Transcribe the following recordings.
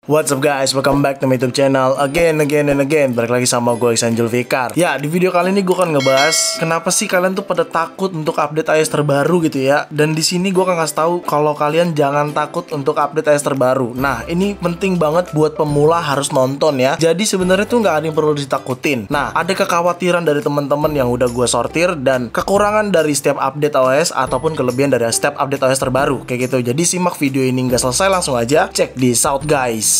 What's up guys, welcome back to my YouTube channel again. Balik lagi sama gue Iksan Julfikar. Ya, di video kali ini gue akan ngebahas kenapa sih kalian tuh pada takut untuk update iOS terbaru gitu ya. Dan di sini gue akan kasih tahu kalau kalian jangan takut untuk update iOS terbaru. Nah, ini penting banget buat pemula harus nonton ya. Jadi sebenarnya tuh nggak ada yang perlu ditakutin. Nah, ada kekhawatiran dari teman-teman yang udah gue sortir dan kekurangan dari setiap update iOS ataupun kelebihan dari setiap update iOS terbaru kayak gitu. Jadi simak video ini nggak selesai, langsung aja cek di out guys.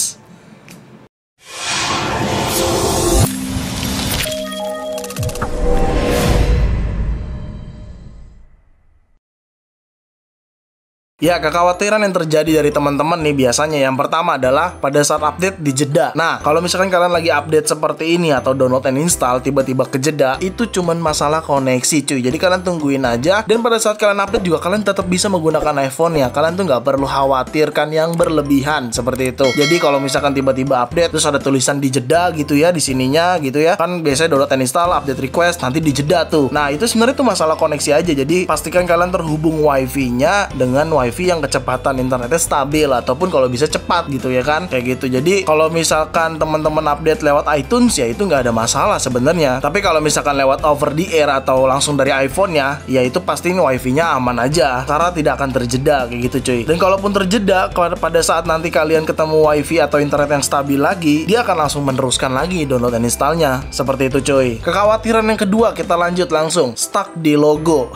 Ya, kekhawatiran yang terjadi dari teman-teman nih biasanya yang pertama adalah pada saat update dijeda. Nah, kalau misalkan kalian lagi update seperti ini atau download and install tiba-tiba kejeda, itu cuman masalah koneksi cuy. Jadi kalian tungguin aja, dan pada saat kalian update juga kalian tetap bisa menggunakan iPhone ya. Kalian tuh nggak perlu khawatirkan yang berlebihan seperti itu. Jadi kalau misalkan tiba-tiba update terus ada tulisan dijeda gitu ya di sininya gitu ya. Kan biasanya download and install, update request nanti dijeda tuh. Nah, itu sebenarnya tuh masalah koneksi aja. Jadi pastikan kalian terhubung WiFi-nya dengan WiFi yang kecepatan internetnya stabil ataupun kalau bisa cepat gitu ya kan, kayak gitu. Jadi kalau misalkan teman-teman update lewat iTunes ya itu nggak ada masalah sebenarnya. Tapi kalau misalkan lewat over the air atau langsung dari iPhone-nya, ya itu pasti WiFi-nya aman aja karena tidak akan terjeda kayak gitu cuy. Dan kalaupun terjeda pada saat nanti kalian ketemu WiFi atau internet yang stabil lagi, dia akan langsung meneruskan lagi download dan installnya seperti itu cuy. Kekhawatiran yang kedua, kita lanjut langsung, stuck di logo.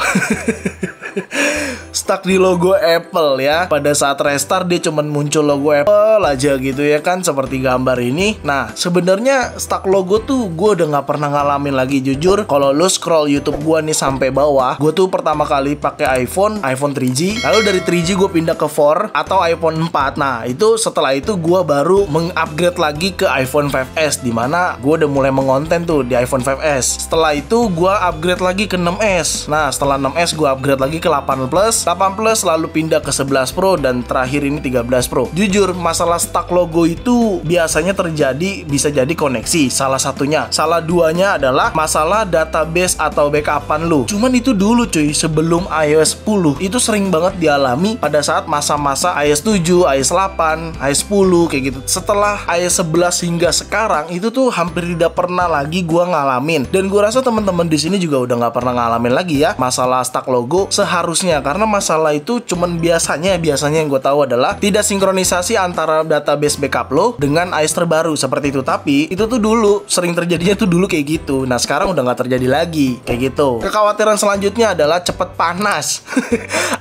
Stuck di logo Apple ya. Pada saat restart dia cuman muncul logo Apple aja gitu ya kan, seperti gambar ini. Nah, sebenarnya stuck logo tuh gue udah nggak pernah ngalamin lagi jujur. Kalau lo scroll YouTube gue nih sampai bawah, gue tuh pertama kali pakai iPhone 3G, lalu dari 3G gue pindah ke 4 atau iPhone 4. Nah, itu setelah itu gue baru mengupgrade lagi ke iPhone 5S, dimana gue udah mulai mengonten tuh di iPhone 5S. Setelah itu gue upgrade lagi ke 6S. Nah, setelah 6S gue upgrade lagi ke 8 Plus, lalu pindah ke 11 Pro, dan terakhir ini 13 Pro. Jujur, masalah stuck logo itu biasanya terjadi, bisa jadi koneksi salah satunya. Salah duanya adalah masalah database atau backupan lu. Cuman itu dulu cuy, sebelum iOS 10 itu sering banget dialami pada saat masa-masa iOS 7, iOS 8, iOS 10 kayak gitu. Setelah iOS 11 hingga sekarang itu tuh hampir tidak pernah lagi gua ngalamin. Dan gua rasa teman-teman di sini juga udah nggak pernah ngalamin lagi ya masalah stuck logo seharusnya, karena masalah itu cuman biasanya yang gue tahu adalah tidak sinkronisasi antara database backup lo dengan iOS terbaru seperti itu. Tapi itu tuh dulu sering terjadinya tuh dulu kayak gitu. Nah, sekarang udah nggak terjadi lagi kayak gitu. Kekhawatiran selanjutnya adalah cepet panas.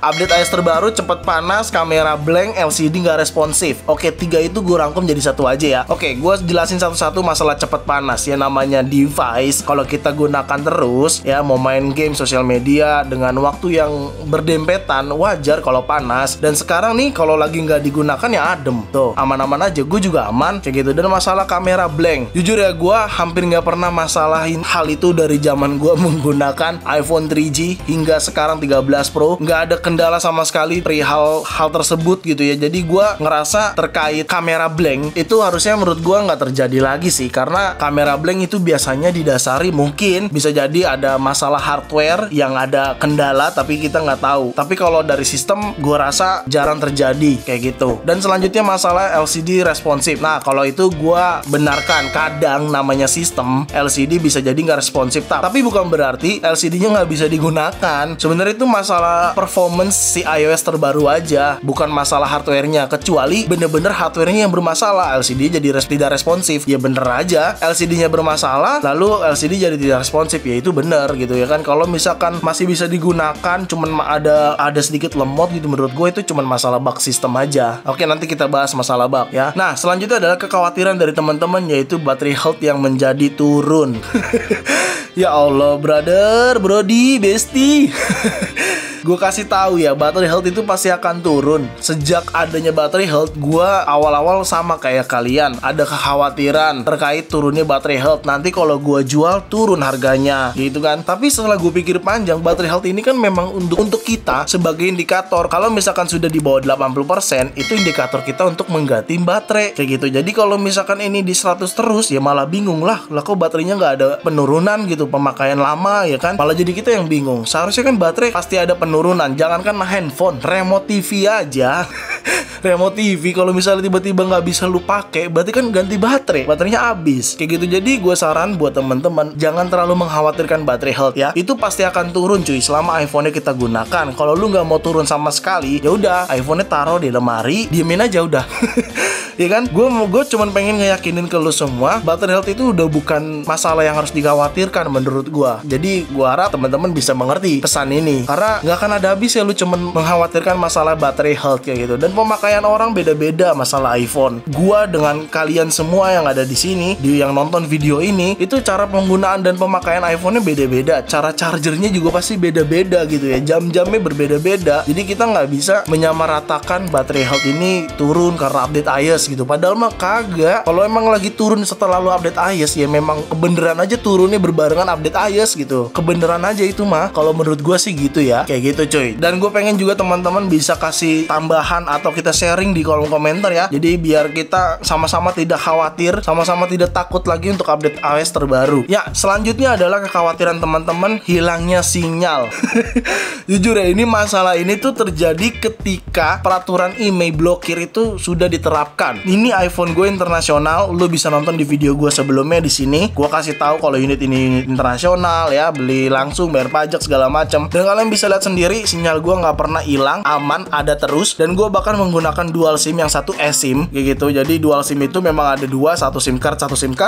Update iOS terbaru cepet panas, kamera blank, LCD nggak responsif. Oke, tiga itu gue rangkum jadi satu aja ya. Oke, gue jelasin satu-satu masalah cepet panas. Ya, namanya device kalau kita gunakan terus ya, mau main game, sosial media dengan waktu yang berdempetan, wajar kalau panas. Dan sekarang nih kalau lagi nggak digunakan ya adem tuh, aman-aman aja. Gue juga aman kayak gitu. Dan masalah kamera blank, jujur ya gue hampir nggak pernah masalahin hal itu dari zaman gue menggunakan iPhone 3G hingga sekarang 13 Pro. Nggak ada kendala sama sekali perihal hal tersebut gitu ya. Jadi gue ngerasa terkait kamera blank itu harusnya menurut gue nggak terjadi lagi sih, karena kamera blank itu biasanya didasari mungkin bisa jadi ada masalah hardware yang ada kendala tapi kita nggak tahu. Tapi kalau dari sistem gue rasa jarang terjadi kayak gitu. Dan selanjutnya masalah LCD responsif. Nah, kalau itu gue benarkan, kadang namanya sistem LCD bisa jadi nggak responsif, tapi bukan berarti LCD-nya nggak bisa digunakan. Sebenarnya itu masalah performance si iOS terbaru aja, bukan masalah hardware-nya. Kecuali bener-bener hardware-nya yang bermasalah, LCD jadi tidak responsif. Ya bener aja LCD-nya bermasalah lalu LCD jadi tidak responsif, ya itu bener gitu ya kan. Kalau misalkan masih bisa digunakan, cuman ada sedikit lemot gitu, menurut gue itu cuma masalah bug sistem aja. Oke, nanti kita bahas masalah bug ya. Nah, selanjutnya adalah kekhawatiran dari teman-teman, yaitu battery health yang menjadi turun. Ya Allah, brother, brody, bestie. Gue kasih tahu ya, battery health itu pasti akan turun. Sejak adanya battery health, gue awal-awal sama kayak kalian, ada kekhawatiran terkait turunnya battery health. Nanti kalau gue jual turun harganya gitu kan. Tapi setelah gue pikir panjang, battery health ini kan memang untuk kita sebagai indikator. Kalau misalkan sudah di bawah 80%, itu indikator kita untuk mengganti baterai kayak gitu. Jadi kalau misalkan ini di 100 terus, ya malah bingung lah kok baterainya nggak ada penurunan gitu, pemakaian lama ya kan. Malah jadi kita yang bingung. Seharusnya kan baterai pasti ada penurunan penurunan. Jangankan handphone, remote TV aja. Remote TV kalau misalnya tiba-tiba nggak bisa lu pakai, berarti kan ganti baterainya habis kayak gitu. Jadi gue saran buat teman-teman, jangan terlalu mengkhawatirkan baterai health ya. Itu pasti akan turun cuy selama iPhone-nya kita gunakan. Kalau lu nggak mau turun sama sekali, ya udah iPhone-nya taruh di lemari, diemin aja udah. Ya kan, gue cuman pengen ngeyakinin ke lu semua, baterai health itu udah bukan masalah yang harus dikhawatirkan menurut gue. Jadi gue harap teman-teman bisa mengerti pesan ini, karena nggak akan ada habis ya lu cuman mengkhawatirkan masalah baterai health kayak gitu. Dan pemakaian orang beda-beda masalah iPhone. Gua dengan kalian semua yang ada di sini, yang nonton video ini, itu cara penggunaan dan pemakaian iPhone-nya beda-beda. Cara chargernya juga pasti beda-beda gitu ya. Jam-jamnya berbeda-beda. Jadi kita nggak bisa menyamaratakan baterai health ini turun karena update iOS gitu. Padahal mah kagak. Kalau emang lagi turun setelah lu update iOS, ya memang kebeneran aja turunnya berbarengan update iOS gitu. Kebeneran aja itu mah. Kalau menurut gua sih gitu ya. Kayak gitu cuy. Dan gue pengen juga teman-teman bisa kasih tambahan atau kita sharing di kolom komentar ya. Jadi biar kita sama-sama tidak khawatir, sama-sama tidak takut lagi untuk update iOS terbaru. Ya, selanjutnya adalah kekhawatiran teman-teman hilangnya sinyal. Jujur ya, ini masalah ini tuh terjadi ketika peraturan IMEI blokir itu sudah diterapkan. Ini iPhone gue internasional, lu bisa nonton di video gue sebelumnya di sini. Gue kasih tahu kalau unit ini unit internasional ya, beli langsung, bayar pajak segala macam. Dan kalian bisa lihat sendiri, sinyal gue nggak pernah hilang, aman, ada terus. Dan gue bahkan menggunakan dual SIM, yang satu eSIM kayak gitu. Jadi dual SIM itu memang ada dua, satu SIM card,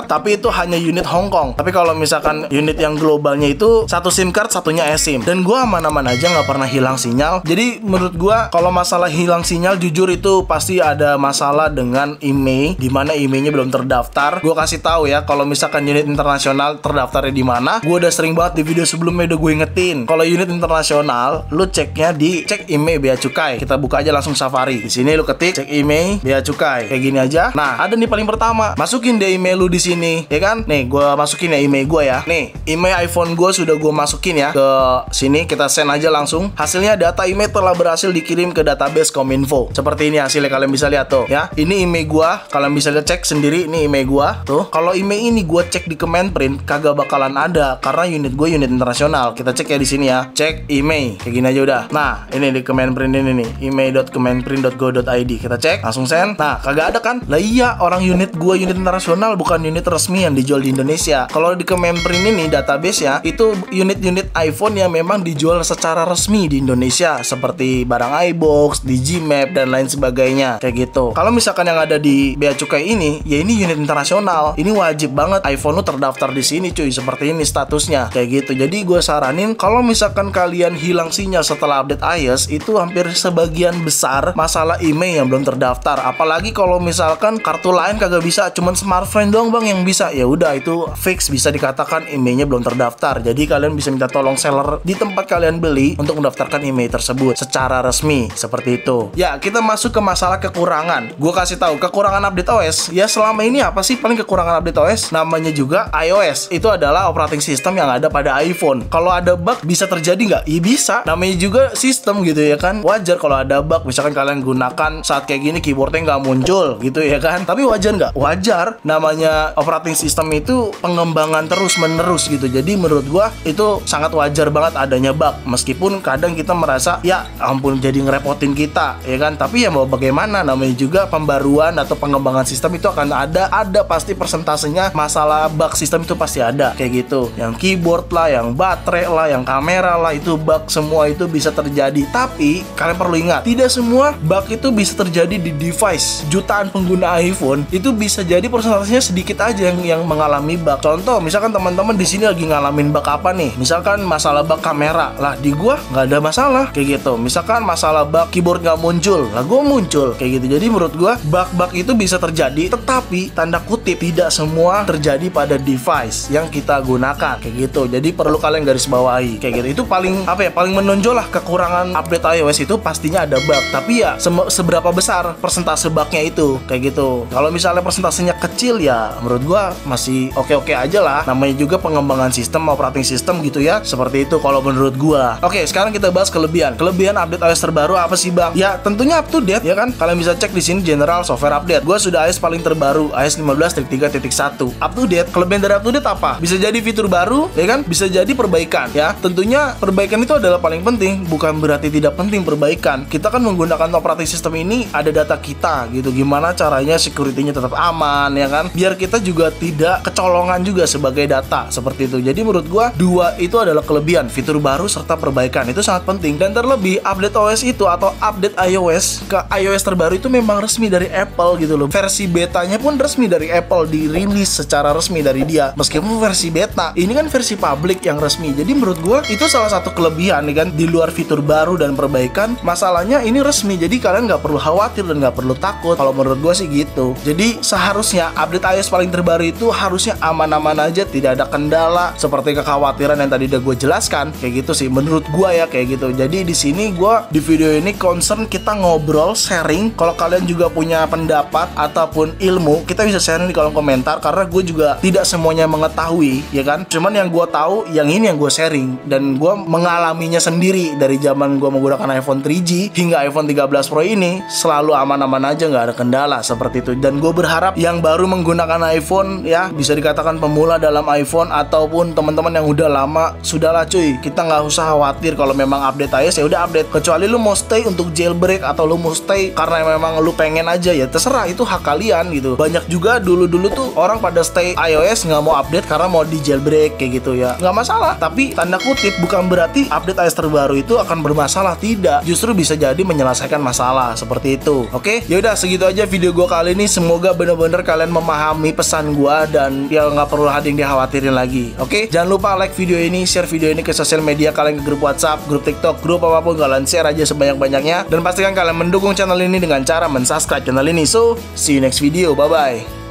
tapi itu hanya unit Hong Kong. Tapi kalau misalkan unit yang globalnya itu satu SIM card, satunya eSIM. Dan gue aman-aman aja, nggak pernah hilang sinyal. Jadi menurut gue kalau masalah hilang sinyal, jujur itu pasti ada masalah dengan IMEI, dimana IMEI-nya belum terdaftar. Gue kasih tahu ya, kalau misalkan unit internasional terdaftarnya di mana. Gue udah sering banget di video sebelumnya udah gue ingetin. Kalau unit internasional, lu ceknya di cek IMEI Bea Cukai. Kita buka aja langsung Safari. Di sini lu ketik cek IMEI Bea Cukai kayak gini aja. Nah, ada nih paling pertama, masukin deh email lu di sini, ya kan? Nih, gue masukin ya email gue ya. Nih, email iPhone gue sudah gue masukin ya ke sini. Kita send aja langsung. Hasilnya data email telah berhasil dikirim ke database Kominfo. Seperti ini hasilnya, kalian bisa lihat tuh ya. Ini email gue, kalian bisa lihat, cek sendiri. Ini email gue tuh. Kalau email ini gue cek di Kemenprint kagak bakalan ada karena unit gue unit internasional. Kita cek ya di sini ya. Cek email kayak gini aja udah. Nah, ini di Kemenprint ini nih, email.kemenprint.go.id. Kita cek, langsung send. Nah, kagak ada kan? Lah iya, orang unit gua unit internasional, bukan unit resmi yang dijual di Indonesia. Kalau di Kemenprint ini database ya, itu unit-unit iPhone yang memang dijual secara resmi di Indonesia, seperti barang iBox, Digimap dan lain sebagainya kayak gitu. Kalau misalkan yang ada di Bea Cukai ini, ya ini unit internasional. Ini wajib banget iPhone lu terdaftar di sini cuy, seperti ini statusnya kayak gitu. Jadi gue saranin kalau misalkan kalian hilang sinyal setelah update iOS, itu hampir sebagian besar masalah IMEI yang belum terdaftar. Apalagi kalau misalkan kartu lain kagak bisa, cuman smartphone doang bang yang bisa, ya udah itu fix, bisa dikatakan IMEI-nya belum terdaftar. Jadi kalian bisa minta tolong seller di tempat kalian beli untuk mendaftarkan IMEI tersebut secara resmi, seperti itu. Ya, kita masuk ke masalah kekurangan. Gue kasih tahu kekurangan update OS. Ya, selama ini apa sih paling kekurangan update OS? Namanya juga iOS. Itu adalah operating system yang ada pada iPhone. Kalau ada bug bisa terjadi nggak? Iya bisa. Namanya juga sistem gitu ya kan. Wajar kalau ada bug. Misalkan kalian gunakan saat kayak gini keyboardnya nggak muncul gitu ya kan. Tapi wajar nggak? Wajar. Namanya operating system itu pengembangan terus menerus gitu. Jadi menurut gua itu sangat wajar banget adanya bug. Meskipun kadang kita merasa ya ampun jadi ngerepotin kita ya kan. Tapi ya mau bagaimana, namanya juga pembaruan atau pengembangan sistem itu akan ada pasti persentasenya. Masalah bug sistem itu pasti ada kayak gitu. Yang keyboard lah, yang baterai lah, yang kamera lah, itu bug semua itu bisa terjadi. Tapi kalian perlu ingat, tidak semua bug itu bisa terjadi di device. Jutaan pengguna iPhone itu bisa jadi persentasenya sedikit aja yang mengalami bug. Contoh, misalkan teman-teman di sini lagi ngalamin bug apa nih? Misalkan masalah bug kamera, lah di gua nggak ada masalah kayak gitu. Misalkan masalah bug keyboard nggak muncul, lah gua muncul kayak gitu. Jadi menurut gua bug-bug itu bisa terjadi, tetapi tanda kutip tidak semua terjadi pada device yang kita gunakan kayak gitu. Jadi perlu kalian garis bawahi kayak gitu. Itu paling apa ya? Paling menonjol lah kekurangan update iOS itu pastinya ada bug. Tapi ya seberapa besar persentase bugnya itu kayak gitu. Kalau misalnya persentasenya kecil ya menurut gua masih oke-oke aja lah. Namanya juga pengembangan sistem, operating system gitu ya. Seperti itu kalau menurut gua. Oke, sekarang kita bahas kelebihan. Kelebihan update iOS terbaru apa sih bang? Ya tentunya up to date ya kan. Kalian bisa cek di sini general software update. Gue sudah iOS paling terbaru, iOS 15.3.1. Up to date. Kelebihan dari up to date apa? Bisa jadi fitur baru, ya kan? Bisa jadi perbaikan, ya. Tentunya perbaikan itu adalah paling penting, bukan berarti tidak penting perbaikan. Kita kan menggunakan operating system ini, ada data kita gitu. Gimana caranya security-nya tetap aman, ya kan? Biar kita juga tidak kecolongan juga sebagai data, seperti itu. Jadi menurut gue, dua itu adalah kelebihan, fitur baru serta perbaikan. Itu sangat penting. Dan terlebih, update OS itu atau update iOS ke iOS terbaru itu memang resmi dari Apple gitu loh. Versi betanya pun resmi dari Apple, dirilis secara resmi dari dia. Meskipun versi beta, ini kan versi publik yang resmi. Jadi menurut gue itu salah satu kelebihan nih kan, di luar fitur baru dan perbaikan. Masalahnya ini resmi, jadi kalian nggak perlu khawatir dan nggak perlu takut. Kalau menurut gue sih gitu. Jadi seharusnya update iOS paling terbaru itu harusnya aman-aman aja, tidak ada kendala seperti kekhawatiran yang tadi udah gue jelaskan. Kayak gitu sih menurut gue ya, kayak gitu. Jadi di sini gue di video ini concern kita ngobrol, sharing. Kalau kalian juga punya pendapat ataupun ilmu, kita bisa sharing di kolom komentar, karena gue juga tidak semuanya mengetahui, ya kan. Cuman yang gue tahu, yang ini yang gue sharing, dan gue mengalaminya sendiri dari zaman gue menggunakan iPhone 3G hingga iPhone 13 Pro ini selalu aman-aman aja, nggak ada kendala seperti itu. Dan gue berharap yang baru menggunakan iPhone, ya bisa dikatakan pemula dalam iPhone ataupun teman-teman yang udah lama, sudahlah cuy, kita nggak usah khawatir. Kalau memang update iOS ya udah update, kecuali lu mau stay untuk jailbreak atau lu mau stay karena memang lu pengen aja, ya terserah, itu hak kalian gitu. Banyak juga dulu tuh orang pada stay iOS nggak mau update karena mau di jailbreak kayak gitu, ya nggak masalah. Tapi tanda kutip bukan berarti update iOS terbaru itu akan bermasalah, tidak, justru bisa jadi menyelesaikan masalah seperti itu. Oke, ya udah segitu aja video gue kali ini. Semoga bener-bener kalian memahami pesan gue dan ya nggak perlu ada yang dikhawatirin lagi. Oke, jangan lupa like video ini, share video ini ke sosial media kalian, ke grup WhatsApp, grup TikTok, grup apapun, kalian share aja sebanyak-banyaknya. Dan pastikan kalian mendukung channel ini dengan cara mensubscribe channel ini. So, see you next video, bye-bye.